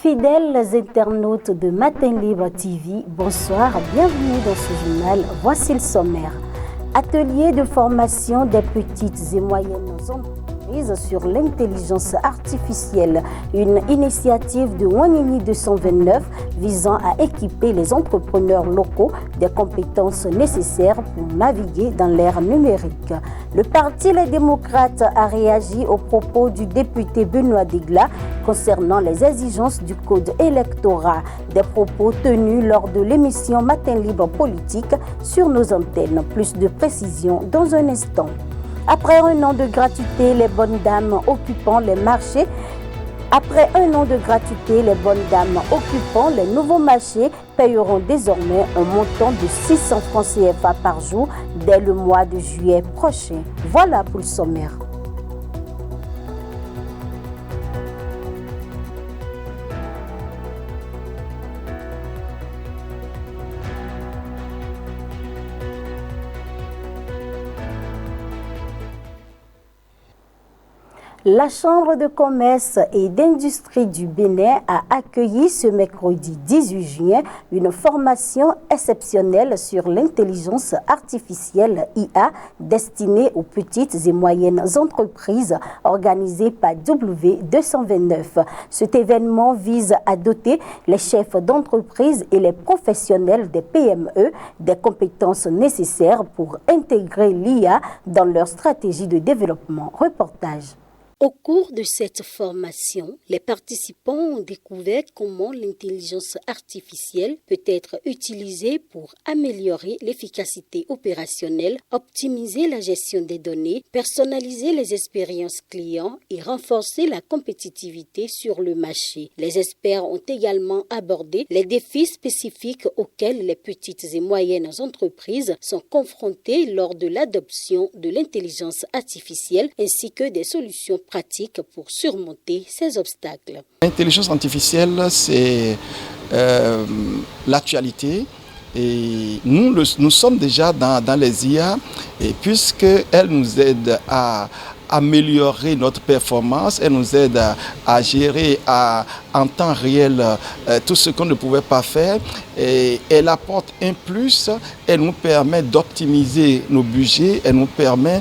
Fidèles internautes de Matin Libre TV, bonsoir, bienvenue dans ce journal. Voici le sommaire. Atelier de formation des petites et moyennes entreprises sur l'intelligence artificielle, une initiative de Wanini 229 visant à équiper les entrepreneurs locaux des compétences nécessaires pour naviguer dans l'ère numérique. Le Parti Les Démocrates a réagi aux propos du député Benoît Degla concernant les exigences du code électoral, des propos tenus lors de l'émission Matin Libre Politique sur nos antennes. Plus de précisions dans un instant. Après un an de gratuité, les bonnes dames occupant les marchés les nouveaux marchés payeront désormais un montant de 600 francs CFA par jour dès le mois de juillet prochain. Voilà pour le sommaire. La Chambre de commerce et d'industrie du Bénin a accueilli ce mercredi 18 juin une formation exceptionnelle sur l'intelligence artificielle IA destinée aux petites et moyennes entreprises organisée par W229. Cet événement vise à doter les chefs d'entreprise et les professionnels des PME des compétences nécessaires pour intégrer l'IA dans leur stratégie de développement. Reportage. Au cours de cette formation, les participants ont découvert comment l'intelligence artificielle peut être utilisée pour améliorer l'efficacité opérationnelle, optimiser la gestion des données, personnaliser les expériences clients et renforcer la compétitivité sur le marché. Les experts ont également abordé les défis spécifiques auxquels les petites et moyennes entreprises sont confrontées lors de l'adoption de l'intelligence artificielle ainsi que des solutions pratiques pour surmonter ces obstacles. L'intelligence artificielle, c'est l'actualité. Et nous sommes déjà dans les IA, puisqu'elle nous aide à améliorer notre performance, elle nous aide à gérer en temps réel tout ce qu'on ne pouvait pas faire. Et elle apporte un plus, elle nous permet d'optimiser nos budgets, elle nous permet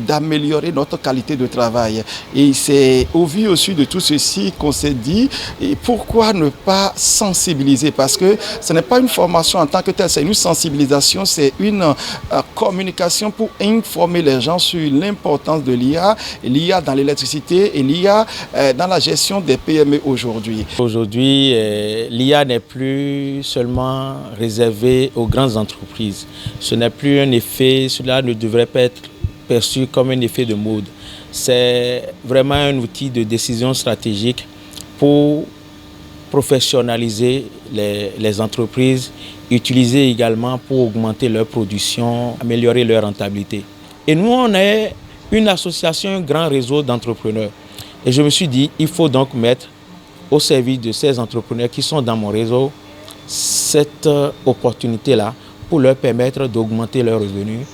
d'améliorer notre qualité de travail. Et c'est au vu aussi de tout ceci qu'on s'est dit, et pourquoi ne pas sensibiliser? Parce que ce n'est pas une formation en tant que telle, c'est une sensibilisation, c'est une communication pour informer les gens sur l'importance de l'IA dans l'électricité et l'IA dans la gestion des PME aujourd'hui. Aujourd'hui, l'IA n'est plus seulement réservée aux grandes entreprises. Ce n'est plus un effet, cela ne devrait pas être perçu comme un effet de mode. C'est vraiment un outil de décision stratégique pour professionnaliser les entreprises, utiliser également pour augmenter leur production, améliorer leur rentabilité. Et nous, on est une association, un grand réseau d'entrepreneurs. Et je me suis dit, il faut donc mettre au service de ces entrepreneurs qui sont dans mon réseau cette opportunité-là pour leur permettre d'augmenter leurs revenus,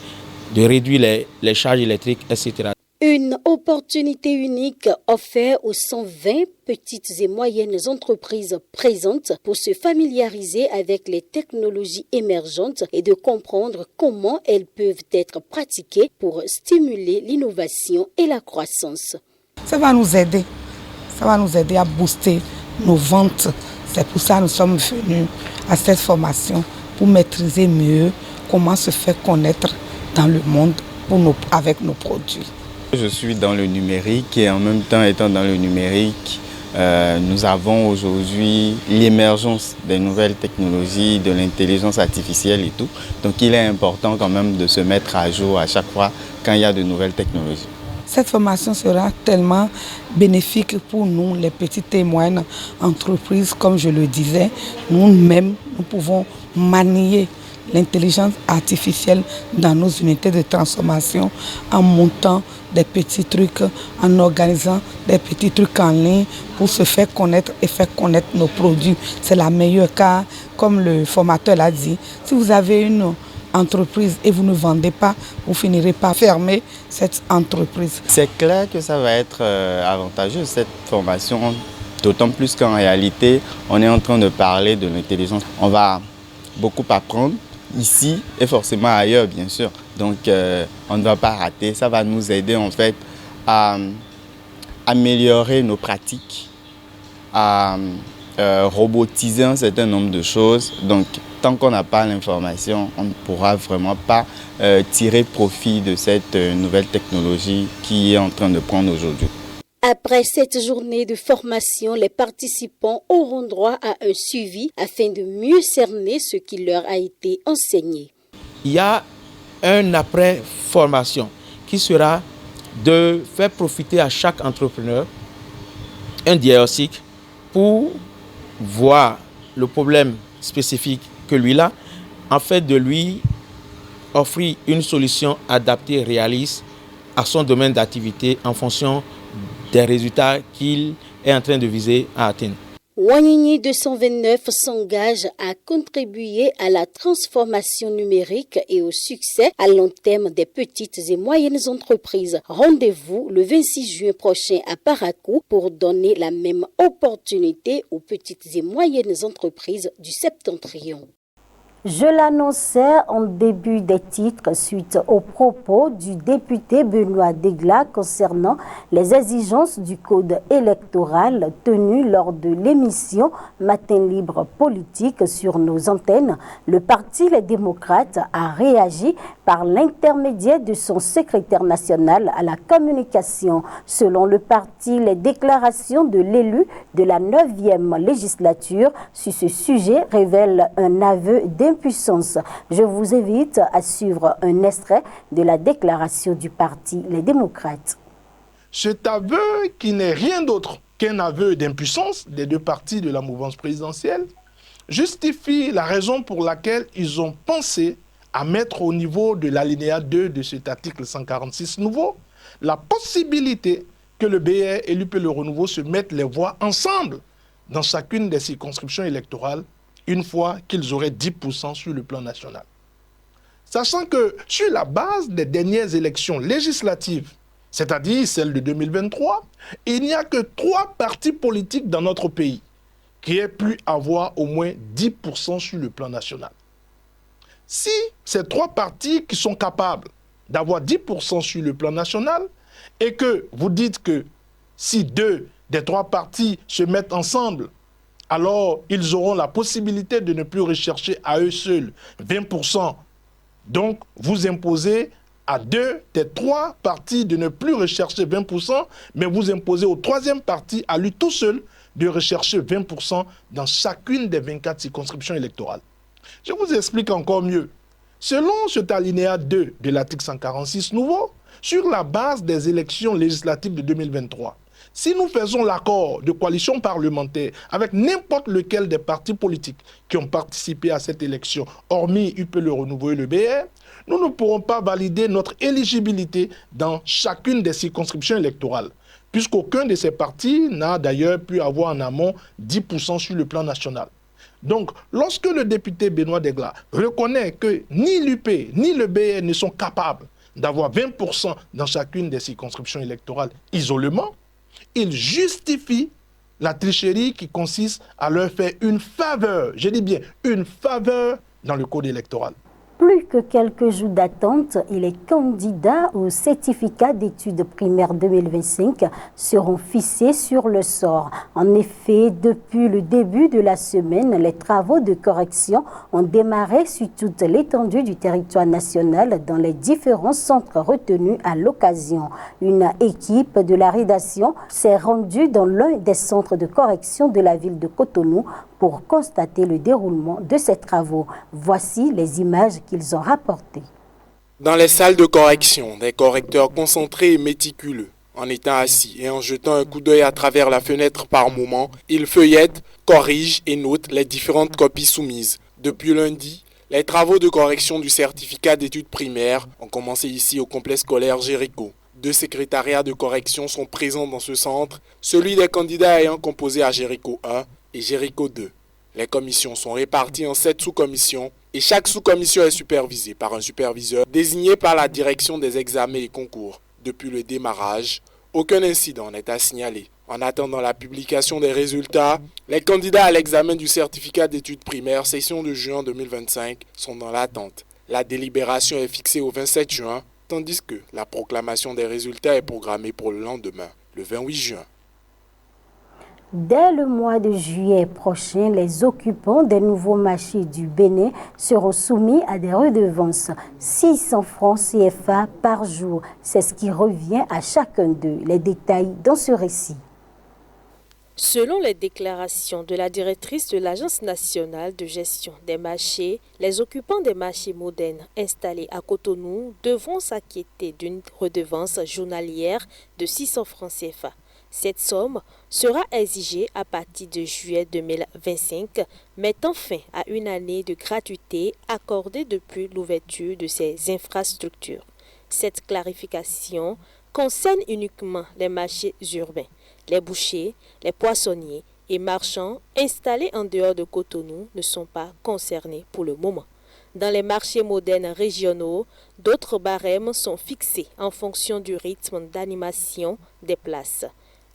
de réduire les charges électriques, etc. Une opportunité unique offerte aux 120 petites et moyennes entreprises présentes pour se familiariser avec les technologies émergentes et de comprendre comment elles peuvent être pratiquées pour stimuler l'innovation et la croissance. Ça va nous aider à booster nos ventes. C'est pour ça que nous sommes venus à cette formation pour maîtriser mieux comment se faire connaître dans le monde avec nos produits. Je suis dans le numérique et en même temps étant dans le numérique, nous avons aujourd'hui l'émergence des nouvelles technologies, de l'intelligence artificielle et tout. Donc il est important quand même de se mettre à jour à chaque fois quand il y a de nouvelles technologies. Cette formation sera tellement bénéfique pour nous, les petites et moyennes entreprises. Comme je le disais, nous-mêmes, nous pouvons manier l'intelligence artificielle dans nos unités de transformation en montant des petits trucs, en organisant des petits trucs en ligne pour se faire connaître et faire connaître nos produits. C'est la meilleure car, comme le formateur l'a dit, si vous avez une entreprise et vous ne vendez pas, vous finirez par fermer cette entreprise. C'est clair que ça va être avantageux, cette formation D'autant plus qu'en réalité, on est en train de parler de l'intelligence. On va beaucoup apprendre ici et forcément ailleurs, bien sûr. Donc, on ne va pas rater. Ça va nous aider en fait à améliorer nos pratiques, à robotiser un certain nombre de choses. Donc, tant qu'on n'a pas l'information, on ne pourra vraiment pas tirer profit de cette nouvelle technologie qui est en train de prendre aujourd'hui. Après cette journée de formation, les participants auront droit à un suivi afin de mieux cerner ce qui leur a été enseigné. Il y a un après-formation qui sera de faire profiter à chaque entrepreneur un diagnostic pour voir le problème spécifique que lui a, en fait de lui offrir une solution adaptée, réaliste à son domaine d'activité en fonction des résultats qu'il est en train de viser à atteindre. Wanini 229 s'engage à contribuer à la transformation numérique et au succès à long terme des petites et moyennes entreprises. Rendez-vous le 26 juin prochain à Parakou pour donner la même opportunité aux petites et moyennes entreprises du Septentrion. Je l'annonçais en début des titres suite aux propos du député Benoît Degla concernant les exigences du code électoral tenues lors de l'émission Matin Libre Politique sur nos antennes. Le Parti Les Démocrates a réagi par l'intermédiaire de son secrétaire national à la communication. Selon le parti, les déclarations de l'élu de la 9e législature sur ce sujet révèlent un aveu d'impuissance. Je vous invite à suivre un extrait de la déclaration du parti Les Démocrates. Cet aveu, qui n'est rien d'autre qu'un aveu d'impuissance des deux partis de la mouvance présidentielle, justifie la raison pour laquelle ils ont pensé à mettre au niveau de l'alinéa 2 de cet article 146 nouveau la possibilité que le BR et l'UP Le Renouveau se mettent les voix ensemble dans chacune des circonscriptions électorales une fois qu'ils auraient 10% sur le plan national. Sachant que sur la base des dernières élections législatives, c'est-à-dire celles de 2023, il n'y a que 3 partis politiques dans notre pays qui aient pu avoir au moins 10% sur le plan national. Si ces 3 partis qui sont capables d'avoir 10% sur le plan national et que vous dites que si 2 des 3 partis se mettent ensemble, alors ils auront la possibilité de ne plus rechercher à eux seuls 20%. Donc vous imposez à 2 des 3 partis de ne plus rechercher 20%, mais vous imposez au 3e parti, à lui tout seul, de rechercher 20% dans chacune des 24 circonscriptions électorales. Je vous explique encore mieux. Selon cet alinéa 2 de l'article 146 nouveau, sur la base des élections législatives de 2023, si nous faisons l'accord de coalition parlementaire avec n'importe lequel des partis politiques qui ont participé à cette élection, hormis UP Le Renouveau et le BR, nous ne pourrons pas valider notre éligibilité dans chacune des circonscriptions électorales, puisqu'aucun de ces partis n'a d'ailleurs pu avoir en amont 10% sur le plan national. Donc, lorsque le député Benoît Degla reconnaît que ni l'UP ni le BR ne sont capables d'avoir 20% dans chacune des circonscriptions électorales isolément, il justifie la tricherie qui consiste à leur faire une faveur, je dis bien une faveur dans le code électoral. Plus que quelques jours d'attente et les candidats au certificat d'études primaires 2025 seront fixés sur le sort. En effet, depuis le début de la semaine, les travaux de correction ont démarré sur toute l'étendue du territoire national dans les différents centres retenus à l'occasion. Une équipe de la rédaction s'est rendue dans l'un des centres de correction de la ville de Cotonou pour constater le déroulement de ces travaux. Voici les images qu'ils ont rapportées. Dans les salles de correction, des correcteurs concentrés et méticuleux, en étant assis et en jetant un coup d'œil à travers la fenêtre par moment, ils feuillettent, corrigent et notent les différentes copies soumises. Depuis lundi, les travaux de correction du certificat d'études primaires ont commencé ici au complexe scolaire Jéricho. 2 secrétariats de correction sont présents dans ce centre, celui des candidats ayant composé à Jéricho 1 et Jéricho 2. Les commissions sont réparties en 7 sous-commissions et chaque sous-commission est supervisée par un superviseur désigné par la direction des examens et concours. Depuis le démarrage, aucun incident n'est à signaler. En attendant la publication des résultats, les candidats à l'examen du certificat d'études primaires session de juin 2025 sont dans l'attente. La délibération est fixée au 27 juin, tandis que la proclamation des résultats est programmée pour le lendemain, le 28 juin. Dès le mois de juillet prochain, les occupants des nouveaux marchés du Bénin seront soumis à des redevances. 600 francs CFA par jour. C'est ce qui revient à chacun d'eux. Les détails dans ce récit. Selon les déclarations de la directrice de l'Agence nationale de gestion des marchés, les occupants des marchés modernes installés à Cotonou devront s'acquitter d'une redevance journalière de 600 francs CFA. Cette somme sera exigée à partir de juillet 2025, mettant fin à une année de gratuité accordée depuis l'ouverture de ces infrastructures. Cette clarification concerne uniquement les marchés urbains. Les bouchers, les poissonniers et marchands installés en dehors de Cotonou ne sont pas concernés pour le moment. Dans les marchés modernes régionaux, d'autres barèmes sont fixés en fonction du rythme d'animation des places.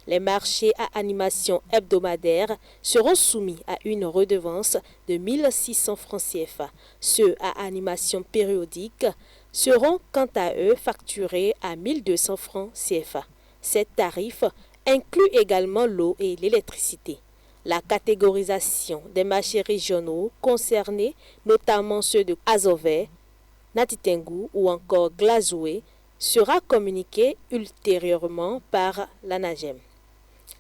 Les marchés à animation hebdomadaire seront soumis à une redevance de 1 600 francs CFA. Ceux à animation périodique seront quant à eux facturés à 1 200 francs CFA. Ces tarifs incluent également l'eau et l'électricité. La catégorisation des marchés régionaux concernés, notamment ceux de Azové, Natitengu ou encore Glazoué, sera communiquée ultérieurement par l'ANAGEM.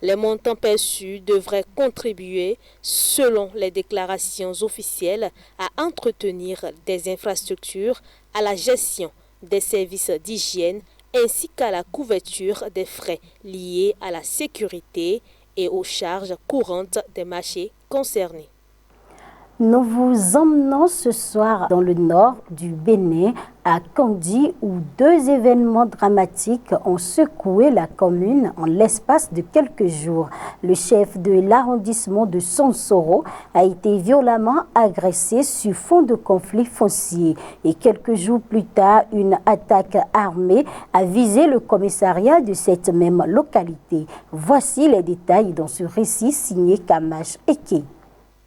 Les montants perçus devraient contribuer, selon les déclarations officielles, à entretenir des infrastructures, à la gestion des services d'hygiène ainsi qu'à la couverture des frais liés à la sécurité et aux charges courantes des marchés concernés. Nous vous emmenons ce soir dans le nord du Bénin, à Kandi, où 2 événements dramatiques ont secoué la commune en l'espace de quelques jours. Le chef de l'arrondissement de Sonsoro a été violemment agressé sur fond de conflit foncier. Et quelques jours plus tard, une attaque armée a visé le commissariat de cette même localité. Voici les détails dans ce récit signé Kamash Eke.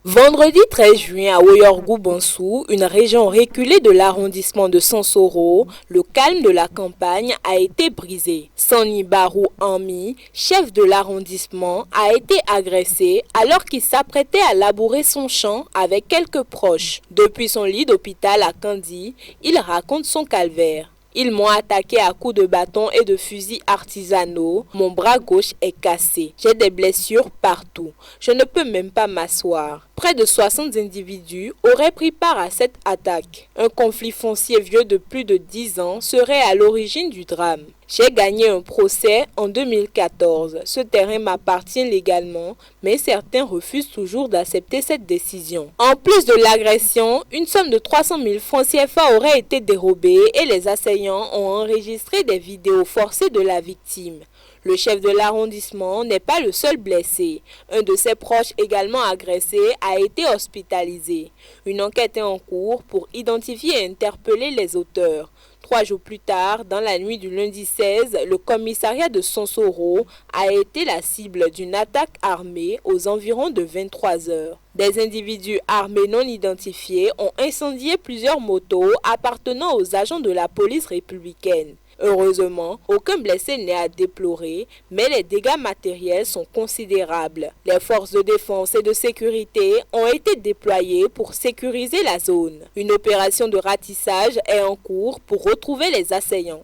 Vendredi 13 juin à Oyorgou-Bansou, une région reculée de l'arrondissement de Sonsoro, le calme de la campagne a été brisé. Sani Barou Ami, chef de l'arrondissement, a été agressé alors qu'il s'apprêtait à labourer son champ avec quelques proches. Depuis son lit d'hôpital à Kandi, il raconte son calvaire. Ils m'ont attaqué à coups de bâton et de fusils artisanaux. Mon bras gauche est cassé. J'ai des blessures partout. Je ne peux même pas m'asseoir. Près de 60 individus auraient pris part à cette attaque. Un conflit foncier vieux de plus de 10 ans serait à l'origine du drame. J'ai gagné un procès en 2014. Ce terrain m'appartient légalement, mais certains refusent toujours d'accepter cette décision. En plus de l'agression, une somme de 300 000 francs CFA aurait été dérobée et les assaillants ont enregistré des vidéos forcées de la victime. Le chef de l'arrondissement n'est pas le seul blessé. Un de ses proches également agressé a été hospitalisé. Une enquête est en cours pour identifier et interpeller les auteurs. 3 jours plus tard, dans la nuit du lundi 16, le commissariat de Sonsoro a été la cible d'une attaque armée aux environs de 23 heures. Des individus armés non identifiés ont incendié plusieurs motos appartenant aux agents de la police républicaine. Heureusement, aucun blessé n'est à déplorer, mais les dégâts matériels sont considérables. Les forces de défense et de sécurité ont été déployées pour sécuriser la zone. Une opération de ratissage est en cours pour retrouver les assaillants.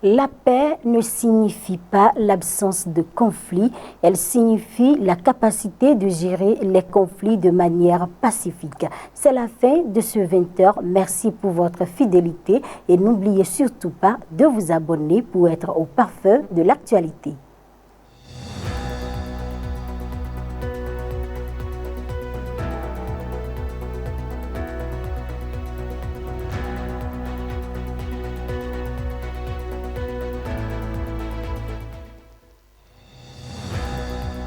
La paix ne signifie pas l'absence de conflit, elle signifie la capacité de gérer les conflits de manière pacifique. C'est la fin de ce 20h. Merci pour votre fidélité et n'oubliez surtout pas de vous abonner pour être au parfum de l'actualité.